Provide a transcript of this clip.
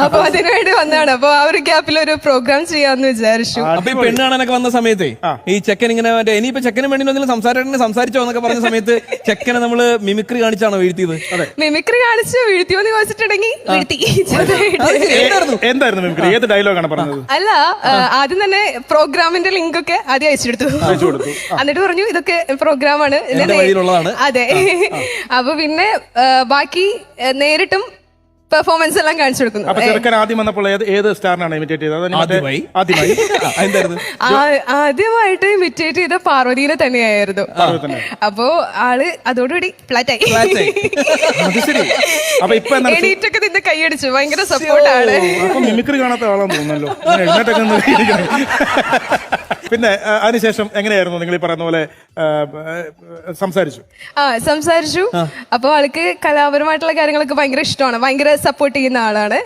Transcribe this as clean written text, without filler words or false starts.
അപ്പൊ അതിനുവേണ്ടി വന്നതാണ്. അപ്പൊ ആ ഒരു ഗ്യാപ്പിൽ ഒരു പ്രോഗ്രാം ചെയ്യാന്ന് വിചാരിച്ചു. അപ്പൊ ഈ പെണ്ണ് കാണാനൊക്കെ വന്ന സമയത്ത് ഈ ചെക്കൻ ഇങ്ങനെ മറ്റേ ഇനിയിപ്പോ ചെക്കന് വേണ്ടി എന്തെങ്കിലും സംസാരിച്ചോ എന്നൊക്കെ പറഞ്ഞ സമയത്ത് ചെക്കനെ നമ്മള് മിമിക്രി കാണിച്ചാണോ വീഴ്ത്തിയത്? മിമിക്രി കാണിച്ച് വീഴ്ത്തിയോന്ന് ചോദിച്ചിട്ടുണ്ടെങ്കിൽ വീഴ്ത്തി. എന്തായിരുന്നു മിമിക്രി? ഏത് ഡയലോഗാണ് പറഞ്ഞത്? അല്ല, ആദ്യം തന്നെ പ്രോഗ്രാമിന്റെ ലിങ്ക് ഒക്കെ ആദ്യം അയച്ചെടുത്തു. എന്നിട്ട് പറഞ്ഞു ഇതൊക്കെ പ്രോഗ്രാമാണ്. അതെ. അപ്പൊ പിന്നെ ബാക്കി നേരിട്ടും പെർഫോമൻസ് എല്ലാം കാണിച്ചു കൊടുക്കുന്നു. അപ്പൊ ചെറുക്കൻ ആദ്യം വന്നപ്പോൾ ഏത് സ്റ്റാറിനാണ് ഇമിറ്റേറ്റ് ചെയ്തത്? ആദ്യമായിട്ട് ഇമിറ്റേറ്റ് ചെയ്ത പാർവതീനെ തന്നെയായിരുന്നു. അപ്പോ ആള് അതോടുകൂടി ഫ്ലാറ്റായി. എണീറ്റൊക്കെ നിന്ന് കൈയടിച്ചു. ഭയങ്കര സപ്പോർട്ടാണ്. മിമിക്രി കാണാത്ത ആളാന്ന് തോന്നുന്നല്ലോ. പിന്നെ അതിനുശേഷം എങ്ങനെയായിരുന്നു നിങ്ങൾ ഈ പറയുന്ന പോലെ സംസാരിച്ചു? അപ്പൊ ആൾക്ക് കലാപരമായിട്ടുള്ള കാര്യങ്ങളൊക്കെ ഭയങ്കര ഇഷ്ടമാണ്. ഭയങ്കര സപ്പോർട്ട് ചെയ്യുന്ന ആളാണ്.